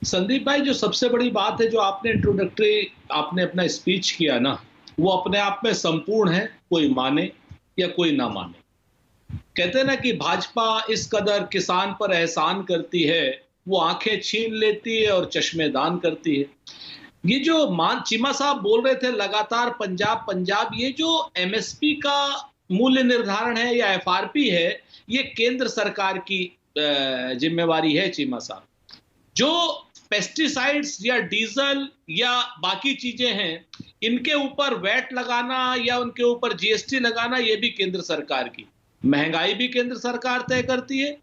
संदीप भाई, जो सबसे बड़ी बात है, जो आपने इंट्रोडक्टरी आपने अपना स्पीच किया ना, वो अपने आप में संपूर्ण है, कोई माने या कोई ना माने। कहते हैं ना कि भाजपा इस कदर किसान पर एहसान करती है, वो आंखें छीन लेती है और चश्मे दान करती है। ये जो मान चीमा साहब बोल रहे थे लगातार पंजाब पंजाब, ये जो एमएसपी का मूल्य निर्धारण है या एफआरपी है, ये केंद्र सरकार की जिम्मेवारी है चीमा साहब। जो पेस्टिसाइड्स या डीजल या बाकी चीजें हैं, इनके ऊपर वैट लगाना या उनके ऊपर जीएसटी लगाना, ये भी केंद्र सरकार की। महंगाई भी केंद्र सरकार तय करती है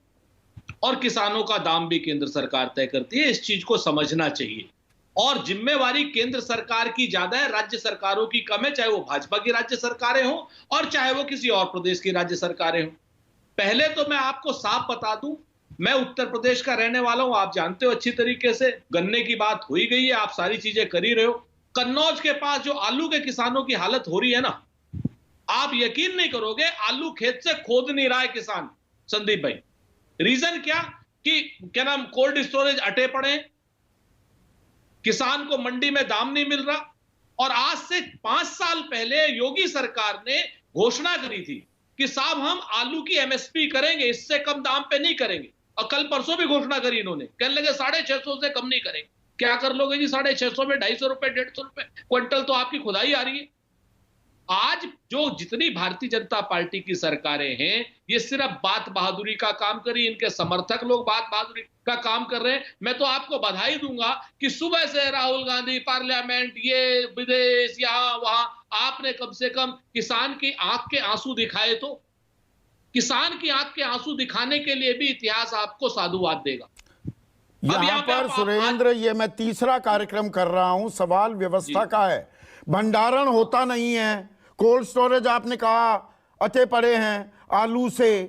और किसानों का दाम भी केंद्र सरकार तय करती है। इस चीज को समझना चाहिए। और जिम्मेवारी केंद्र सरकार की ज्यादा है, राज्य सरकारों की कम है, चाहे वो भाजपा की राज्य सरकारें हों और चाहे वो किसी और प्रदेश की राज्य सरकारें हों। पहले तो मैं आपको साफ बता दूं, मैं उत्तर प्रदेश का रहने वाला हूं, आप जानते हो अच्छी तरीके से। गन्ने की बात हो ही गई है, आप सारी चीजें कर ही रहे हो। कन्नौज के पास जो आलू के किसानों की हालत हो रही है ना, आप यकीन नहीं करोगे, आलू खेत से खोद नहीं रहा है किसान। संदीप भाई, रीजन क्या? कि क्या नाम, कोल्ड स्टोरेज अटे पड़े हैं, किसान को मंडी में दाम नहीं मिल रहा। और आज से 5 साल पहले योगी सरकार ने घोषणा करी थी कि साहब हम आलू की एमएसपी करेंगे, इससे कम दाम पे नहीं करेंगे। और कल परसों भी घोषणा करी इन्होंने, कहने लगे 650 से कम नहीं करेंगे। क्या कर लोगे जी 650 में? 250 रुपए 150 रुपए क्विंटल तो आपकी खुदाई आ रही है। आज जो जितनी भारतीय जनता पार्टी की सरकारें हैं, ये सिर्फ बात बहादुरी का काम करी, इनके समर्थक लोग बात बहादुरी का काम कर रहे हैं। मैं तो आपको बधाई दूंगा कि सुबह से राहुल गांधी पार्लियामेंट, ये विदेश, यहां वहां, आपने कम से कम किसान की आंख के आंसू दिखाए। तो किसान की आंख के आंसू दिखाने के लिए भी इतिहास आपको साधुवाद देगा। यहां पर सुरेंद्र, ये मैं तीसरा कार्यक्रम कर रहा हूं, सवाल व्यवस्था का है। भंडारण होता नहीं है, कोल्ड स्टोरेज आपने कहा अटे पड़े हैं आलू से,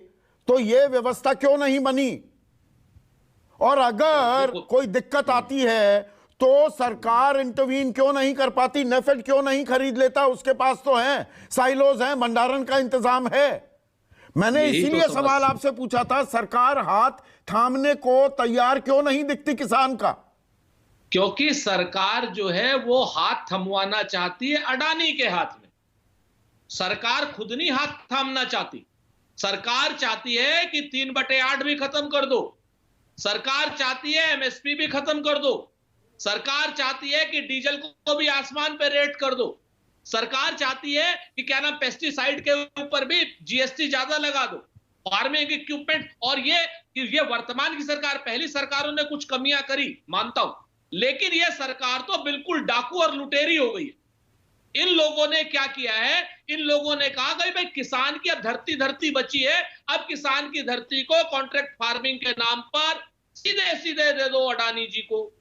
तो ये व्यवस्था क्यों नहीं बनी? और अगर कोई दिक्कत आती है तो सरकार इंटरवीन क्यों नहीं कर पाती? नेफेड क्यों नहीं खरीद लेता? उसके पास तो है, साइलोज हैं, भंडारण का इंतजाम है। मैंने इसीलिए सवाल आपसे पूछा था, सरकार हाथ थामने को तैयार क्यों नहीं दिखती किसान का? क्योंकि सरकार जो है वो हाथ थमवाना चाहती है अडानी के हाथ में। सरकार खुद नहीं हाथ थामना चाहती। सरकार चाहती है कि 3/8 भी खत्म कर दो। सरकार चाहती है एमएसपी भी खत्म कर दो। सरकार चाहती है कि डीजल को भी आसमान पे रेट कर दो। सरकार चाहती है कि क्या नाम, पेस्टिसाइड के ऊपर भी जीएसटी ज्यादा लगा दो, फार्मिंग इक्विपमेंट। और ये वर्तमान की सरकार, पहली सरकारों ने कुछ कमियां करी, मानता हूं, लेकिन ये सरकार तो बिल्कुल डाकू और लुटेरी हो गई है। इन लोगों ने क्या किया है? इन लोगों ने कहा कि भाई किसान की अब धरती बची है, अब किसान की धरती को कॉन्ट्रैक्ट फार्मिंग के नाम पर सीधे सीधे दे दो अडानी जी को।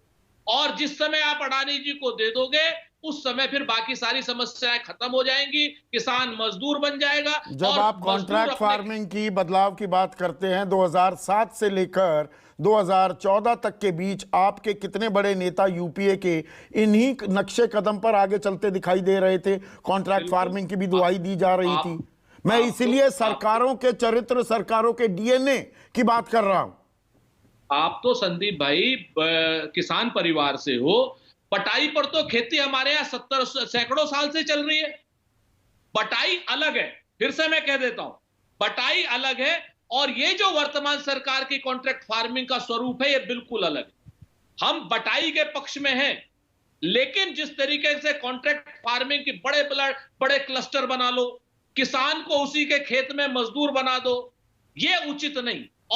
और जिस समय आप अडानी जी को दे दोगे, उस समय फिर बाकी सारी समस्याएं खत्म हो जाएंगी, किसान मजदूर बन जाएगा। जब आप कॉन्ट्रैक्ट फार्मिंग की बदलाव की बात करते हैं, 2007 से लेकर 2014 तक के बीच आपके कितने बड़े नेता यूपीए के इन्हीं नक्शे कदम पर आगे चलते दिखाई दे रहे थे? कॉन्ट्रैक्ट फार्मिंग की भी दुहाई दी जा रही थी। मैं इसीलिए सरकारों के चरित्र, सरकारों के डीएनए की बात कर रहा हूं। आप तो संदीप भाई किसान परिवार से हो। बटाई पर तो खेती हमारे यहाँ 70 सैकड़ों साल से चल रही है। बटाई अलग है, फिर से मैं कह देता हूं, बटाई अलग है। और ये जो वर्तमान सरकार की कॉन्ट्रैक्ट फार्मिंग का स्वरूप है, ये बिल्कुल अलग है। हम बटाई के पक्ष में हैं, लेकिन जिस तरीके से कॉन्ट्रैक्ट फार्मिंग की बड़े क्लस्टर बना लो, किसान को उसी के खेत में मजदूर बना दो, ये उचित नहीं।